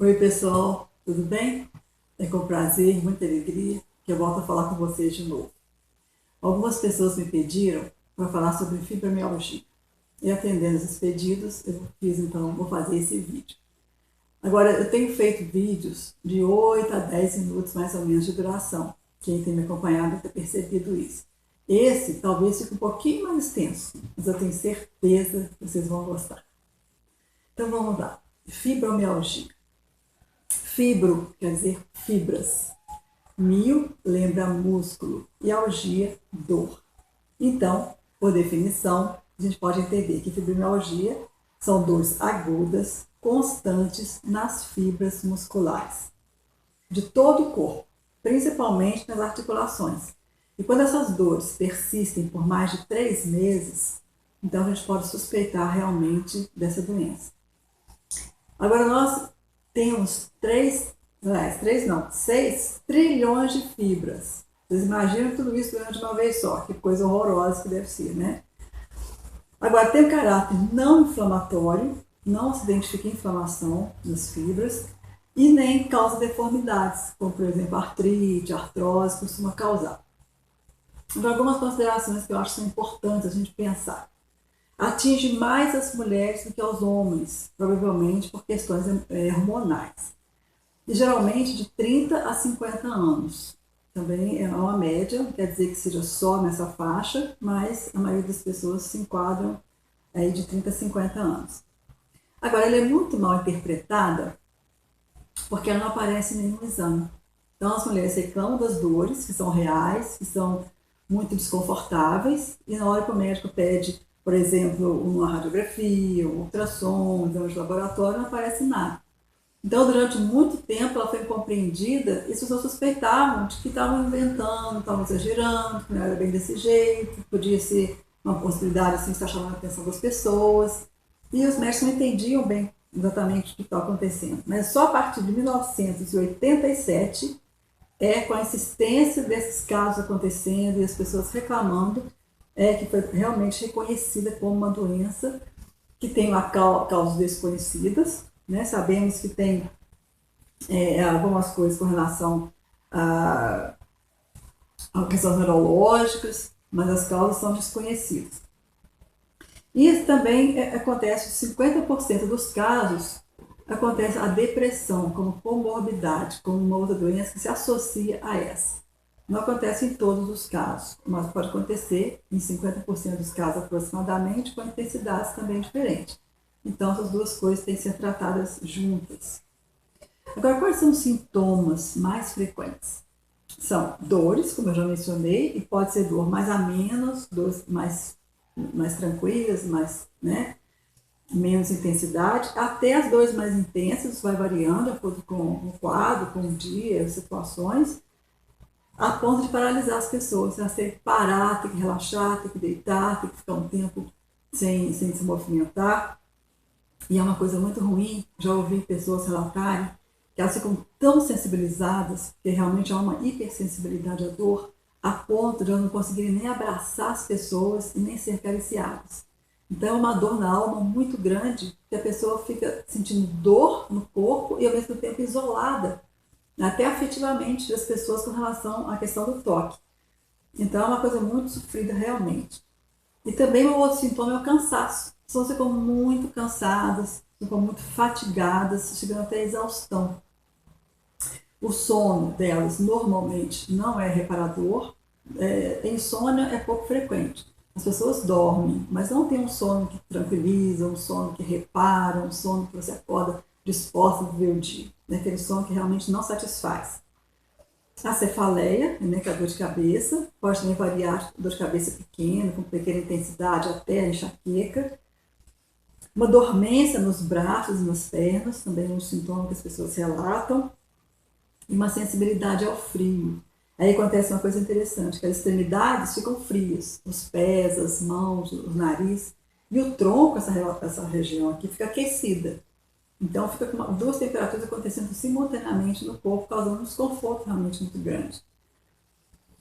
Oi, pessoal, tudo bem? É com prazer, muita alegria que eu volto a falar com vocês de novo. Algumas pessoas me pediram para falar sobre fibromialgia. E atendendo esses pedidos, eu fiz então, vou fazer esse vídeo. Agora, eu tenho feito vídeos de 8 a 10 minutos mais ou menos de duração. Quem tem me acompanhado deve ter percebido isso. Esse talvez fique um pouquinho mais extenso, mas eu tenho certeza que vocês vão gostar. Então vamos lá. Fibromialgia. Fibro quer dizer fibras. Mio lembra músculo e algia, dor. Então, por definição, a gente pode entender que fibromialgia são dores agudas, constantes nas fibras musculares, de todo o corpo, principalmente nas articulações. E quando essas dores persistem por mais de 3 meses, então a gente pode suspeitar realmente dessa doença. Agora, nós temos 6 trilhões de fibras. Vocês imaginam tudo isso durante uma vez só, que coisa horrorosa que deve ser, né? Agora, tem um caráter não inflamatório, não se identifica inflamação nas fibras e nem causa deformidades, como por exemplo artrite, artrose, costuma causar. Então, algumas considerações que eu acho que são importantes a gente pensar. Atinge mais as mulheres do que os homens, provavelmente por questões hormonais. E geralmente de 30 a 50 anos. Também é uma média, não quer dizer que seja só nessa faixa, mas a maioria das pessoas se enquadram aí de 30 a 50 anos. Agora, ela é muito mal interpretada porque ela não aparece em nenhum exame. Então, as mulheres reclamam das dores, que são reais, que são muito desconfortáveis, e na hora que o médico pede, por exemplo, uma radiografia, um ultrassom, um exame de laboratório, não aparece nada. Então, durante muito tempo, ela foi incompreendida e as pessoas suspeitavam de que estavam inventando, estavam exagerando, que não era bem desse jeito, podia ser uma possibilidade assim, de estar chamando a atenção das pessoas. E os médicos não entendiam bem exatamente o que estava acontecendo. Mas só a partir de 1987, com a insistência desses casos acontecendo e as pessoas reclamando, que foi realmente reconhecida como uma doença que tem causas desconhecidas, né? Sabemos que tem algumas coisas com relação a questões neurológicas, mas as causas são desconhecidas. E também acontece, 50% dos casos, acontece a depressão como comorbidade, como uma outra doença que se associa a essa. Não acontece em todos os casos, mas pode acontecer em 50% dos casos aproximadamente, com intensidades também diferentes. Então, essas duas coisas têm que ser tratadas juntas. Agora, quais são os sintomas mais frequentes? São dores, como eu já mencionei, e pode ser dor mais amenas, dores mais tranquilas, menos intensidade, até as dores mais intensas, vai variando de acordo com o quadro, com o dia, as situações, a ponto de paralisar as pessoas. Elas têm que parar, têm que relaxar, têm que deitar, têm que ficar um tempo sem se movimentar. E é uma coisa muito ruim, já ouvi pessoas relatarem que elas ficam tão sensibilizadas, que realmente há uma hipersensibilidade à dor, a ponto de elas não conseguirem nem abraçar as pessoas e nem ser acariciadas. Então é uma dor na alma muito grande, que a pessoa fica sentindo dor no corpo e ao mesmo tempo isolada, até afetivamente, das pessoas com relação à questão do toque. Então é uma coisa muito sofrida realmente. E também um outro sintoma é o cansaço. As pessoas ficam muito cansadas, ficam muito fatigadas, chegando até a exaustão. O sono delas normalmente não é reparador, insônia é pouco frequente. As pessoas dormem, mas não tem um sono que tranquiliza, um sono que repara, um sono que você acorda disposta a viver o dia. Aquele sono que realmente não satisfaz. A cefaleia, que é a dor de cabeça, pode também variar de dor de cabeça pequena, com pequena intensidade, até a enxaqueca. Uma dormência nos braços e nas pernas, também é um sintoma que as pessoas relatam. E uma sensibilidade ao frio. Aí acontece uma coisa interessante, que as extremidades ficam frias, os pés, as mãos, o nariz, e o tronco, essa região aqui, fica aquecida. Então fica com duas temperaturas acontecendo simultaneamente no corpo, causando um desconforto realmente muito grande.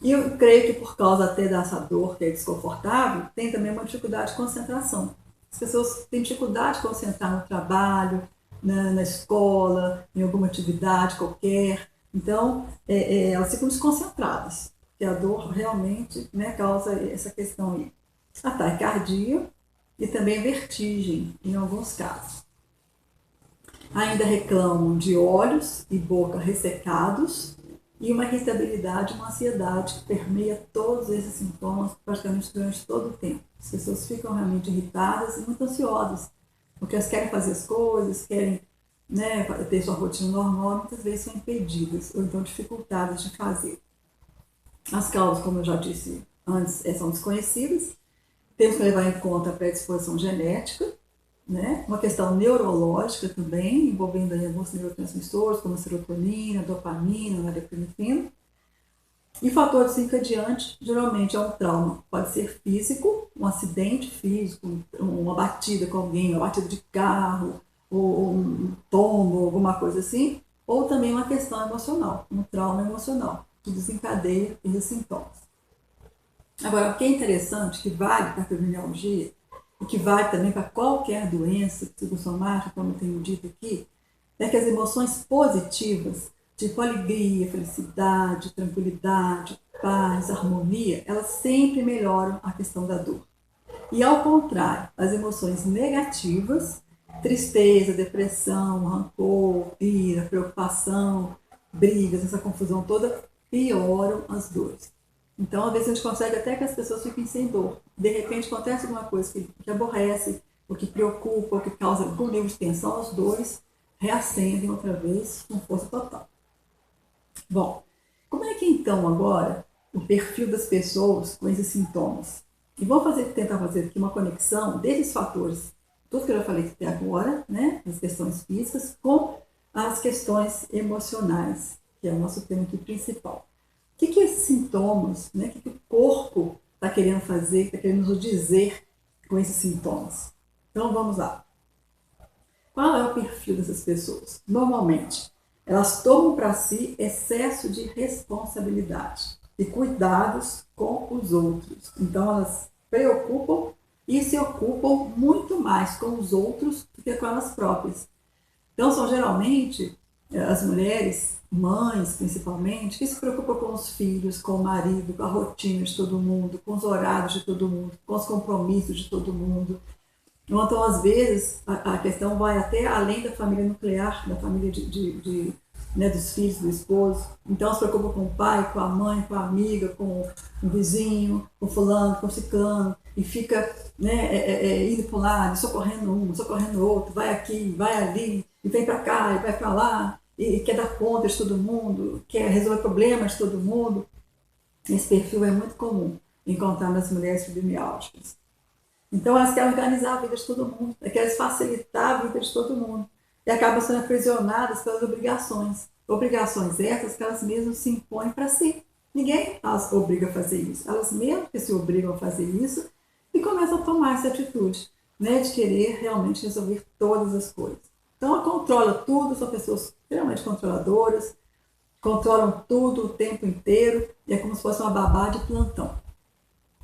E eu creio que por causa até dessa dor que é desconfortável, tem também uma dificuldade de concentração. As pessoas têm dificuldade de concentrar no trabalho, na escola, em alguma atividade qualquer. Então, elas ficam desconcentradas, porque a dor realmente, né, causa essa questão aí. Taquicardia e também vertigem, em alguns casos. Ainda reclamam de olhos e boca ressecados e uma irritabilidade, uma ansiedade que permeia todos esses sintomas praticamente durante todo o tempo. As pessoas ficam realmente irritadas e muito ansiosas, porque elas querem fazer as coisas, querem, né, ter sua rotina normal, muitas vezes são impedidas ou então dificultadas de fazer. As causas, como eu já disse antes, são desconhecidas. Temos que levar em conta a predisposição genética, né? Uma questão neurológica também, envolvendo aí alguns neurotransmissores, como a serotonina, a dopamina, a norepinefrina. E fator desencadeante, geralmente é um trauma. Pode ser físico, um acidente físico, uma batida com alguém, uma batida de carro, ou um tombo, alguma coisa assim, ou também uma questão emocional, um trauma emocional, que desencadeia esses sintomas. Agora, o que é interessante, que vale para a fibromialgia, e que vale também para qualquer doença psicossomática, como eu tenho dito aqui, é que as emoções positivas, tipo alegria, felicidade, tranquilidade, paz, harmonia, elas sempre melhoram a questão da dor. E ao contrário, as emoções negativas, tristeza, depressão, rancor, ira, preocupação, brigas, essa confusão toda, pioram as dores. Então, às vezes a gente consegue até que as pessoas fiquem sem dor. De repente acontece alguma coisa que aborrece, ou que preocupa, ou que causa algum nível de tensão, as dores reacendem outra vez com força total. Bom, como é que então agora o perfil das pessoas com esses sintomas? E vamos tentar fazer aqui uma conexão desses fatores, tudo que eu já falei até agora, né, as questões físicas, com as questões emocionais, que é o nosso tema aqui principal. O que esses sintomas, né, o que o corpo está querendo fazer, está querendo nos dizer com esses sintomas? Então vamos lá. Qual é o perfil dessas pessoas? Normalmente, elas tomam para si excesso de responsabilidade e cuidados com os outros. Então elas preocupam e se ocupam muito mais com os outros do que com elas próprias. Então são geralmente as mulheres, mães principalmente, que se preocupam com os filhos, com o marido, com a rotina de todo mundo, com os horários de todo mundo, com os compromissos de todo mundo. Então, às vezes, a questão vai até além da família nuclear, da família né, dos filhos, do esposo. Então, se preocupa com o pai, com a mãe, com a amiga, com o vizinho, com fulano, com ciclano, e fica, né, indo para um lado, socorrendo um, socorrendo o outro, vai aqui, vai ali, e vem para cá, e vai para lá, e quer dar conta de todo mundo, quer resolver problemas de todo mundo. Esse perfil é muito comum encontrar nas mulheres fibromialgicas. Então, elas querem organizar a vida de todo mundo, querem facilitar a vida de todo mundo. E acabam sendo aprisionadas pelas obrigações. Obrigações essas que elas mesmas se impõem para si. Ninguém as obriga a fazer isso. Elas mesmas que se obrigam a fazer isso e começam a tomar essa atitude, né, de querer realmente resolver todas as coisas. Então, ela controla tudo, são pessoas extremamente controladoras, controlam tudo o tempo inteiro, e é como se fosse uma babá de plantão.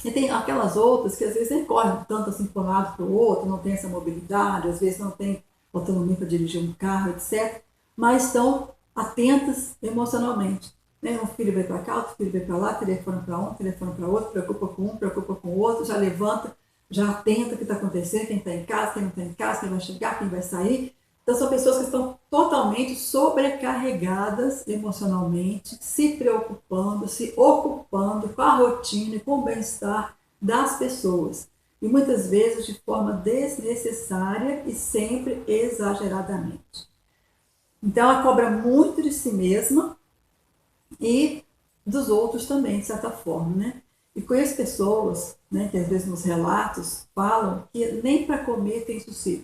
E tem aquelas outras que às vezes nem correm tanto assim para um lado para o outro, não tem essa mobilidade, às vezes não tem autonomia para dirigir um carro, etc. Mas estão atentas emocionalmente. Né? Um filho vai para cá, outro filho vai para lá, telefona para um, telefona para outro, preocupa com um, preocupa com o outro, já levanta, já atenta o que está acontecendo, quem está em casa, quem não está em casa, quem vai chegar, quem vai sair. Então são pessoas que estão totalmente sobrecarregadas emocionalmente, se preocupando, se ocupando com a rotina e com o bem-estar das pessoas. E muitas vezes de forma desnecessária e sempre exageradamente. Então ela cobra muito de si mesma e dos outros também, de certa forma, né? E conheço pessoas, né, que às vezes nos relatos falam que nem para comer tem sossego.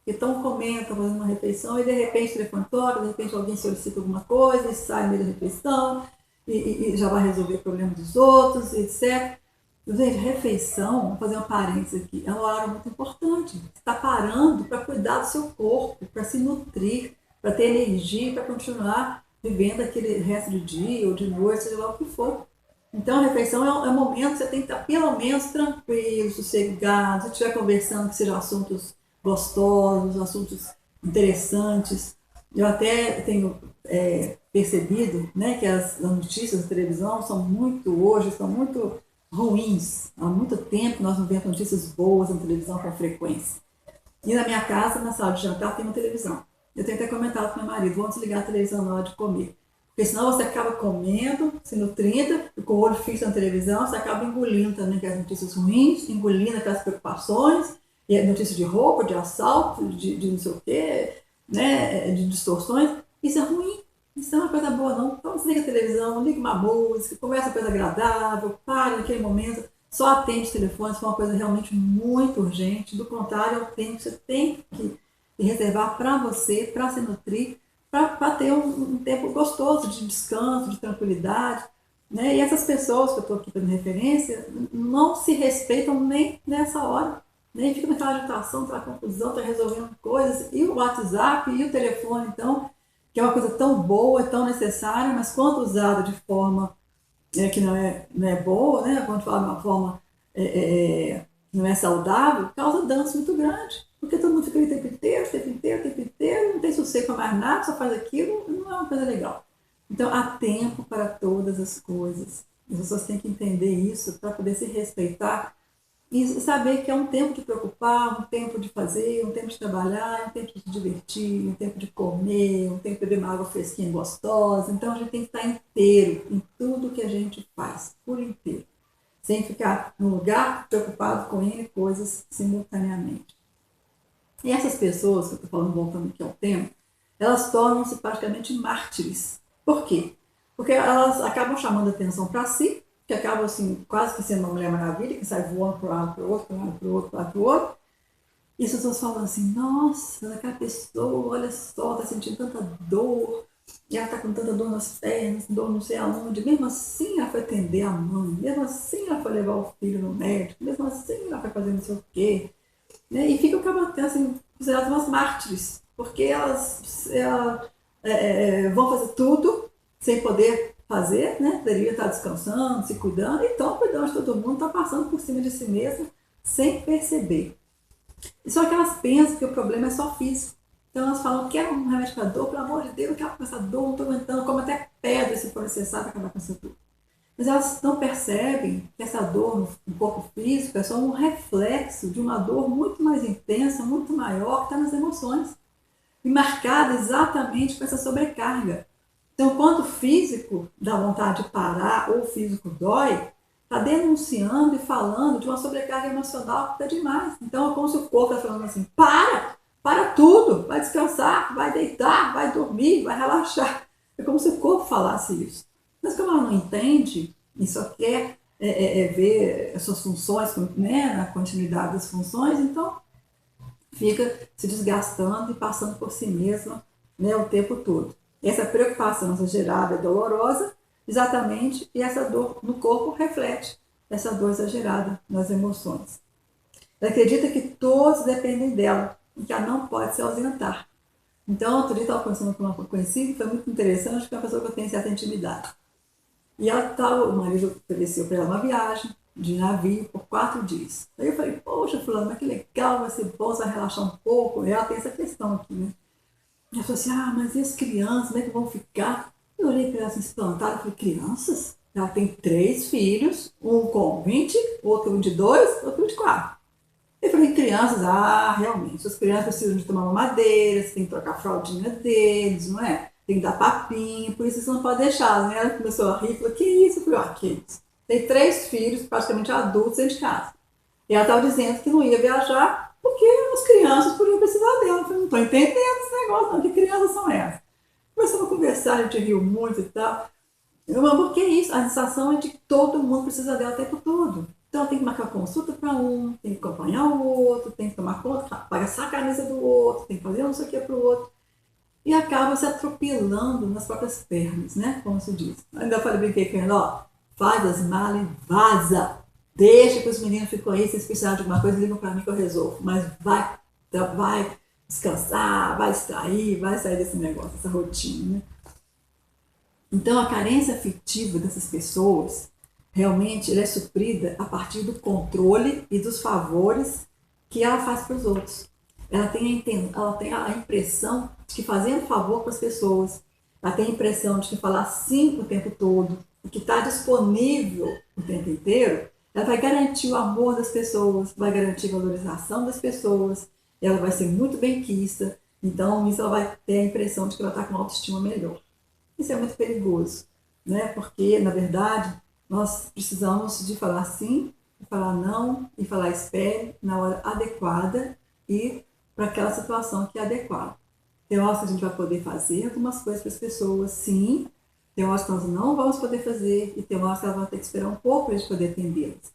Que estão comendo, estão fazendo uma refeição e de repente o telefone toca, de repente alguém solicita alguma coisa e sai no meio da refeição e já vai resolver o problema dos outros, etc. Gente, refeição, vou fazer uma parênteses aqui, é um horário muito importante. Você está parando para cuidar do seu corpo, para se nutrir, para ter energia, para continuar vivendo aquele resto de dia ou de noite, seja lá o que for. Então, a refeição é um momento que você tem que estar pelo menos tranquilo, sossegado, se estiver conversando que sejam assuntos gostosos, assuntos interessantes. Eu até tenho percebido, né, que as notícias da televisão hoje são muito ruins. Há muito tempo nós não vemos notícias boas na televisão com frequência. E na minha casa, na sala de jantar, tem uma televisão. Eu tenho até comentado com meu marido, vamos desligar a televisão na hora de comer. Porque senão você acaba comendo, se nutrindo, e com o olho fixo na televisão, você acaba engolindo também aquelas notícias ruins, engolindo aquelas preocupações, e notícias de roupa, de assalto, de não sei o quê, né, de distorções. Isso é ruim, isso não é uma coisa boa não. Então desliga a televisão, liga uma música, conversa coisa agradável, pare naquele momento, só atende o telefone se for uma coisa realmente muito urgente. Do contrário, é o tempo que você tem que reservar para você, para se nutrir, para ter um tempo gostoso de descanso, de tranquilidade. Né? E essas pessoas que eu estou aqui fazendo referência não se respeitam nem nessa hora. Nem fica naquela agitação, naquela confusão, está resolvendo coisas. E o WhatsApp e o telefone, então, que é uma coisa tão boa, tão necessária, mas quando usada de forma que não é boa, né? Quando fala de uma forma que não é saudável, causa danos muito grandes. Porque todo mundo fica ali o tempo inteiro, não tem sossego para mais nada, só faz aquilo, não é uma coisa legal. Então, há tempo para todas as coisas. As pessoas têm que entender isso para poder se respeitar e saber que é um tempo de preocupar, um tempo de fazer, um tempo de trabalhar, um tempo de se divertir, um tempo de comer, um tempo de beber uma água fresquinha e gostosa. Então, a gente tem que estar inteiro em tudo que a gente faz, por inteiro. Sem ficar no lugar preocupado com N coisas simultaneamente. E essas pessoas, que eu estou falando, voltando aqui ao tema, elas tornam-se praticamente mártires. Por quê? Porque elas acabam chamando a atenção para si, que acabam assim, quase que sendo uma Mulher Maravilha, que sai voando para um lado, para o outro, para um lado, para o outro, para o lado, para o outro. E as pessoas falam assim, nossa, aquela pessoa, olha só, está sentindo tanta dor, e ela está com tanta dor nas pernas, dor não sei aonde. Mesmo assim ela foi atender a mãe, mesmo assim ela foi levar o filho no médico, mesmo assim ela foi fazer não sei o quê. Né? E ficam assim, consideradas umas mártires, porque elas vão fazer tudo sem poder fazer, né? Deveria estar descansando, se cuidando, e estão cuidando de todo mundo, estão passando por cima de si mesmo sem perceber. Só que elas pensam que o problema é só físico. Então elas falam, quero um remédio para dor, pelo amor de Deus, eu quero com essa dor, não estou aguentando, como até pedra se for necessário para acabar com essa dor. Mas elas não percebem que essa dor no corpo físico é só um reflexo de uma dor muito mais intensa, muito maior, que está nas emoções. E marcada exatamente com essa sobrecarga. Então, quando o físico dá vontade de parar ou o físico dói, está denunciando e falando de uma sobrecarga emocional que está demais. Então, é como se o corpo está falando assim, para tudo, vai descansar, vai deitar, vai dormir, vai relaxar. É como se o corpo falasse isso. Mas como ela não entende e só quer ver as suas funções, né, na continuidade das funções, então fica se desgastando e passando por si mesma, né, o tempo todo. Essa preocupação exagerada é dolorosa, exatamente, e essa dor no corpo reflete essa dor exagerada nas emoções. Ela acredita que todos dependem dela e que ela não pode se ausentar. Então, outro dia eu estava conversando com uma conhecida e foi muito interessante, porque é uma pessoa que eu tenho certa intimidade. E o marido ofereceu para ela uma viagem de navio por 4 dias. Aí eu falei, poxa, fulano, mas que legal, vai ser bom, você vai relaxar um pouco. E ela tem essa questão aqui, né? E ela falou assim, mas e as crianças, como é que vão ficar? Eu olhei para ela assim, espantada, e falei, crianças? Ela tem 3 filhos, um com 20, outro com 22, outro com 24. Eu falei, crianças, realmente, as crianças precisam de tomar mamadeira, você tem que trocar a fraldinha deles, não é? Tem que dar papinha, por isso você não pode deixar, né? Ela começou a rir e falou, que isso? Eu falei, que isso? Tem 3 filhos, praticamente adultos, dentro de casa. E ela estava dizendo que não ia viajar porque as crianças podiam precisar dela. Eu falei, não estou entendendo esse negócio, não. Que crianças são essas? Começamos a conversar, a gente riu muito e tal. Mas por que isso? A sensação é de que todo mundo precisa dela o tempo todo. Então tem que marcar consulta para um, tem que acompanhar o outro, tem que tomar conta, pagar a camisa do outro, tem que fazer não sei o que para o outro. E acaba se atropelando nas próprias pernas, né? Como se diz. Ainda falei, brinquei com ela, faz as malas e vaza. Deixa que os meninos ficam aí, se eles precisarem de alguma coisa, ligam para mim que eu resolvo. Mas vai descansar, vai extrair, vai sair desse negócio, dessa rotina, né? Então a carência afetiva dessas pessoas, realmente, ela é suprida a partir do controle e dos favores que ela faz para os outros. ela tem a impressão de que fazendo favor para as pessoas, ela tem a impressão de que falar sim o tempo todo, e que está disponível o tempo inteiro, ela vai garantir o amor das pessoas, vai garantir a valorização das pessoas, ela vai ser muito benquista, então isso ela vai ter a impressão de que ela está com uma autoestima melhor. Isso é muito perigoso, né? Porque, na verdade, nós precisamos de falar sim, de falar não e falar espere na hora adequada e para aquela situação que é adequada. Tem horas que a gente vai poder fazer algumas coisas para as pessoas, sim. Tem horas que nós não vamos poder fazer e tem horas que elas vão ter que esperar um pouco para a gente poder atendê-las.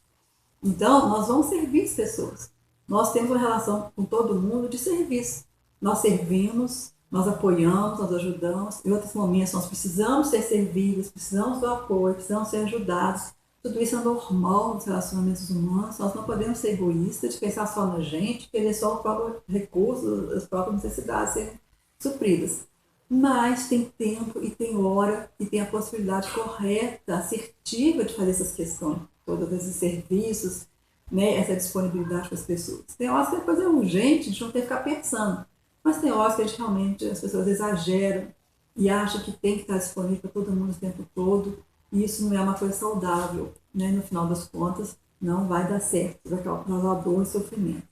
Então, nós vamos servir as pessoas. Nós temos uma relação com todo mundo de serviço. Nós servimos, nós apoiamos, nós ajudamos. Em outros momentos, nós precisamos ser servidos, precisamos do apoio, precisamos ser ajudados. Tudo isso é normal nos relacionamentos humanos. Nós não podemos ser egoístas, de pensar só na gente, querer só o próprio recurso, as próprias necessidades serem supridas. Mas tem tempo e tem hora e tem a possibilidade correta, assertiva de fazer essas questões, todos esses serviços, né, essa disponibilidade para as pessoas. Tem horas que a coisa é urgente, a gente não tem que ficar pensando. Mas tem horas que a gente realmente, as pessoas exageram e acham que tem que estar disponível para todo mundo o tempo todo. E isso não é uma coisa saudável, né? No final das contas, não vai dar certo, vai causar dor e sofrimento.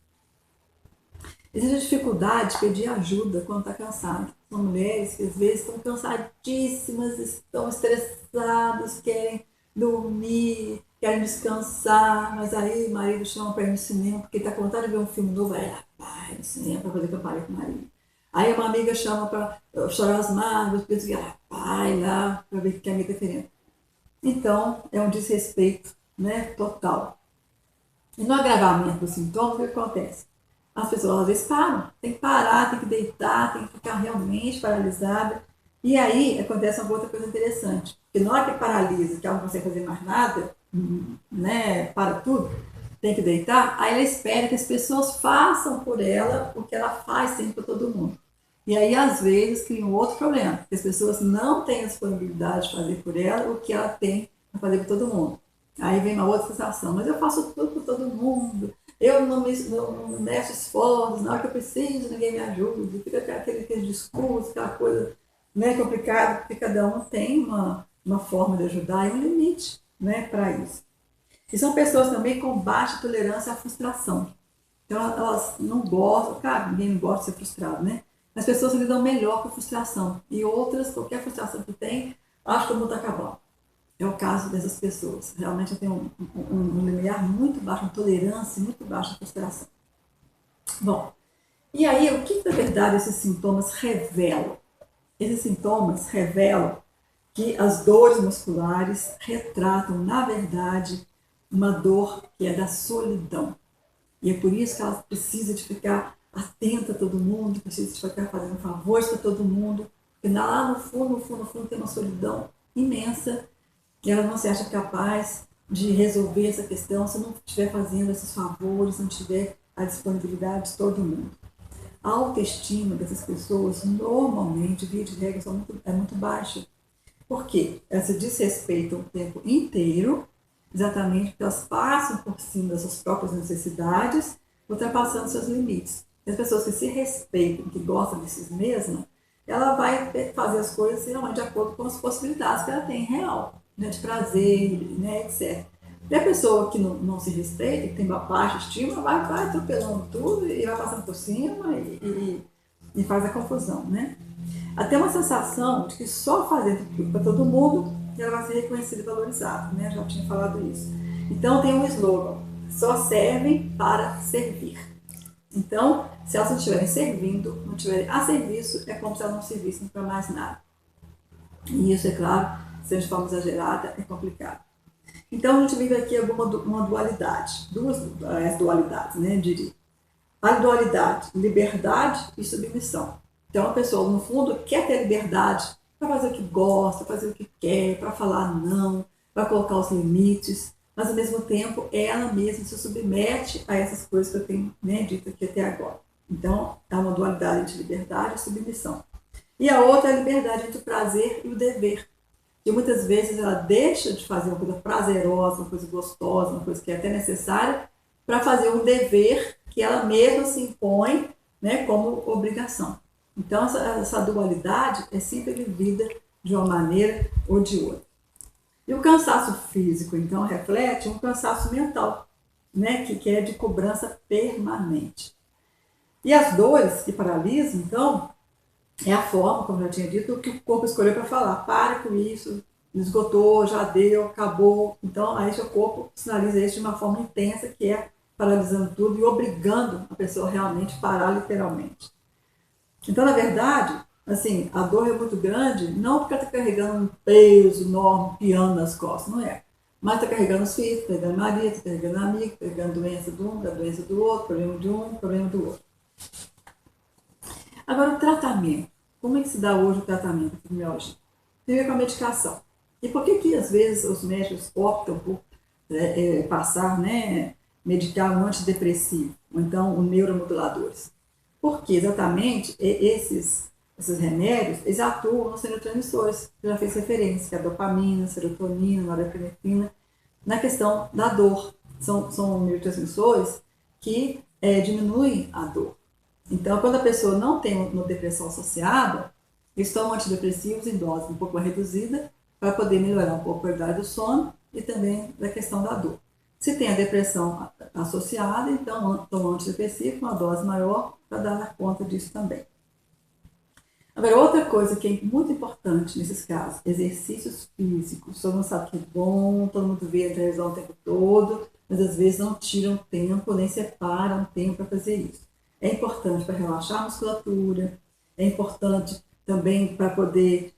Existe a dificuldade de pedir ajuda quando está cansado. São mulheres que às vezes estão cansadíssimas, estão estressadas, querem dormir, querem descansar, mas aí o marido chama para ir no cinema porque está com vontade de ver um filme novo, aí vai no cinema para fazer campanha com o marido. Aí uma amiga chama para chorar as mágoas, porque ela vai lá para ver o que a amiga está querendo. Então, é um desrespeito, né, total. E no agravamento dos sintomas, o que acontece? As pessoas às vezes param, tem que parar, tem que deitar, tem que ficar realmente paralisada. E aí acontece uma outra coisa interessante, porque na hora que paralisa, que ela não consegue fazer mais nada, né, para tudo, tem que deitar, aí ela espera que as pessoas façam por ela o que ela faz sempre para todo mundo. E aí, às vezes, cria um outro problema, que as pessoas não têm a disponibilidade de fazer por ela o que ela tem para fazer para todo mundo. Aí vem uma outra sensação, mas eu faço tudo para todo mundo, eu não meço esforços, na hora que eu preciso, ninguém me ajuda, fica aquele discurso, aquela coisa, né, complicada, porque cada um tem uma forma de ajudar e um limite, né, para isso. E são pessoas também com baixa tolerância à frustração. Então elas não gostam, claro, ninguém gosta de ser frustrado, né? As pessoas lidam melhor com a frustração. E outras, qualquer frustração que tem, acham que o mundo está acabando. É o caso dessas pessoas. Realmente tem um limiar muito baixo, uma tolerância muito baixa à frustração. Bom, e aí o que na verdade esses sintomas revelam? Esses sintomas revelam que as dores musculares retratam, na verdade, uma dor que é da solidão. E é por isso que ela precisa de ficar atenta a todo mundo, precisa de ficar fazendo favores para todo mundo, porque lá no fundo tem uma solidão imensa e ela não se acha capaz de resolver essa questão se não estiver fazendo esses favores, se não tiver a disponibilidade de todo mundo. A autoestima dessas pessoas, normalmente, via de regra, é muito baixa. Por quê? Elas se desrespeitam o tempo inteiro, exatamente porque elas passam por cima das suas próprias necessidades, ultrapassando seus limites. E as pessoas que se respeitam, que gostam de si mesma, ela vai fazer as coisas realmente de acordo com as possibilidades que ela tem real, né, de prazer, né, etc. E a pessoa que não se respeita, que tem uma baixa estima, vai atropelando tudo e vai passando por cima e faz a confusão, né? Até uma sensação de que só fazendo tudo para todo mundo ela vai ser reconhecida e valorizada, né? Já tinha falado isso. Então tem um slogan: só servem para servir. Então, se elas não estiverem servindo, não estiverem a serviço, é como se elas não servissem para mais nada. E isso, é claro, seja de forma exagerada, é complicado. Então, a gente vive aqui uma dualidade, duas dualidades, né, eu diria. A dualidade, liberdade e submissão. Então, a pessoa, no fundo, quer ter liberdade para fazer o que gosta, fazer o que quer, para falar não, para colocar os limites, mas ao mesmo tempo ela mesma se submete a essas coisas que eu tenho, né, dito aqui até agora. Então, há uma dualidade entre liberdade e submissão. E a outra é a liberdade entre o prazer e o dever. Que muitas vezes ela deixa de fazer uma coisa prazerosa, uma coisa gostosa, uma coisa que é até necessária, para fazer um dever que ela mesma se impõe né, como obrigação. Então, essa dualidade é sempre vivida de uma maneira ou de outra. E o cansaço físico, então, reflete um cansaço mental, né, que é de cobrança permanente. E as dores que paralisam, então, é a forma, como eu já tinha dito, que o corpo escolheu para falar: para com isso, esgotou, já deu, acabou. Então, aí o corpo sinaliza isso de uma forma intensa, que é paralisando tudo e obrigando a pessoa realmente a parar literalmente. Então, na verdade, assim, a dor é muito grande, não porque ela está carregando um peso enorme, um piano nas costas, não é. Mas está carregando os filhos, está carregando o marido, está carregando amigo, está carregando doença de um, doença do outro, problema de um, problema do outro. Agora, o tratamento. Como é que se dá hoje o tratamento da fibromialgia? Tem a ver com a medicação. E por que às vezes os médicos optam por passar, né, medicar um antidepressivo, ou então neuromoduladores? Porque exatamente esses remédios, eles atuam nos neurotransmissores, que já fez referência, que é a dopamina, serotonina, norepinefrina, na questão da dor. São neurotransmissores que diminuem a dor. Então, quando a pessoa não tem uma depressão associada, eles tomam antidepressivos em dose um pouco mais reduzida para poder melhorar um pouco a qualidade do sono e também da questão da dor. Se tem a depressão associada, então tomam antidepressivo com uma dose maior para dar conta disso também. Agora, outra coisa que é muito importante nesses casos, exercícios físicos. Todo mundo sabe que é bom, todo mundo vê a televisão o tempo todo, mas às vezes não tiram tempo, nem separam tempo para fazer isso. É importante para relaxar a musculatura, é importante também para poder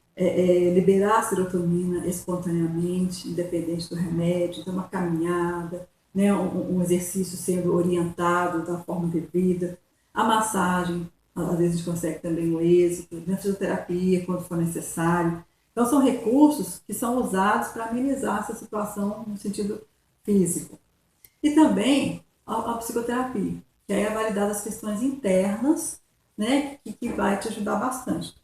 liberar a serotonina espontaneamente, independente do remédio, então uma caminhada, né, um exercício sendo orientado da forma devida, a massagem, às vezes a gente consegue também o êxito, a fisioterapia quando for necessário. Então são recursos que são usados para amenizar essa situação no sentido físico. E também a psicoterapia, que aí é validar as questões internas, né, que vai te ajudar bastante.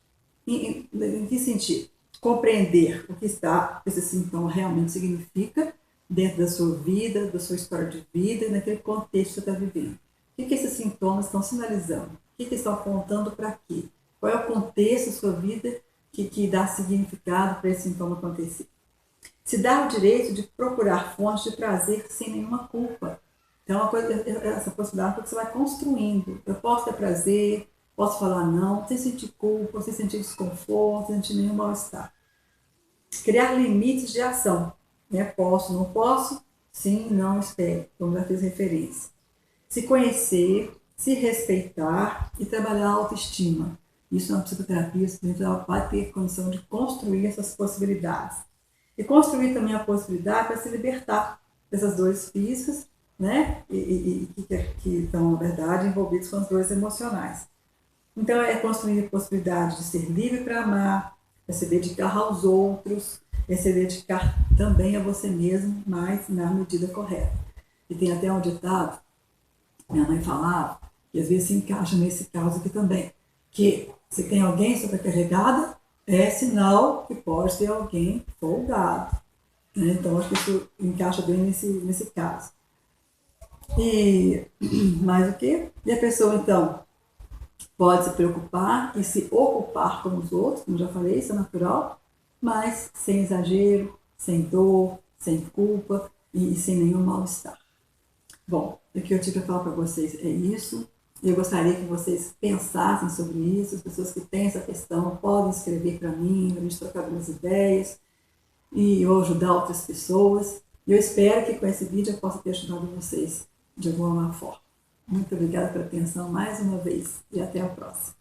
Em que sentido? Compreender o que esse sintoma realmente significa dentro da sua vida, da sua história de vida, naquele contexto que você está vivendo. O que esses sintomas estão sinalizando? O que estão apontando para quê? Qual é o contexto da sua vida que dá significado para esse sintoma acontecer? Se dá o direito de procurar fontes de prazer sem nenhuma culpa. Então, essa possibilidade que você vai construindo. Eu posso ter prazer, posso falar não, sem sentir culpa, sem sentir desconforto, sem sentir nenhum mal-estar. Criar limites de ação. Né? Posso, não posso? Sim, não, espero, como já fiz referência. Se conhecer, se respeitar e trabalhar a autoestima. Isso na psicoterapia, ela vai ter condição de construir essas possibilidades. E construir também a possibilidade para se libertar dessas dores físicas, né? Que estão, na verdade, envolvidos com as dores emocionais. Então, é construir a possibilidade de ser livre para amar, é se dedicar aos outros, é se dedicar também a você mesmo, mas na medida correta. E tem até um ditado, minha mãe falava, que às vezes se encaixa nesse caso aqui também, que se tem alguém sobrecarregada, é sinal que pode ter alguém folgado. Né? Então, acho que isso encaixa bem nesse caso. E mais o quê? E a pessoa, então, pode se preocupar e se ocupar com os outros, como já falei, isso é natural, mas sem exagero, sem dor, sem culpa e sem nenhum mal-estar. Bom, o que eu tive para falar para vocês é isso. Eu gostaria que vocês pensassem sobre isso. As pessoas que têm essa questão podem escrever para mim, para a gente trocar algumas ideias e eu ajudar outras pessoas. E eu espero que com esse vídeo eu possa ter ajudado vocês de alguma forma. Muito obrigada pela atenção mais uma vez e até a próxima.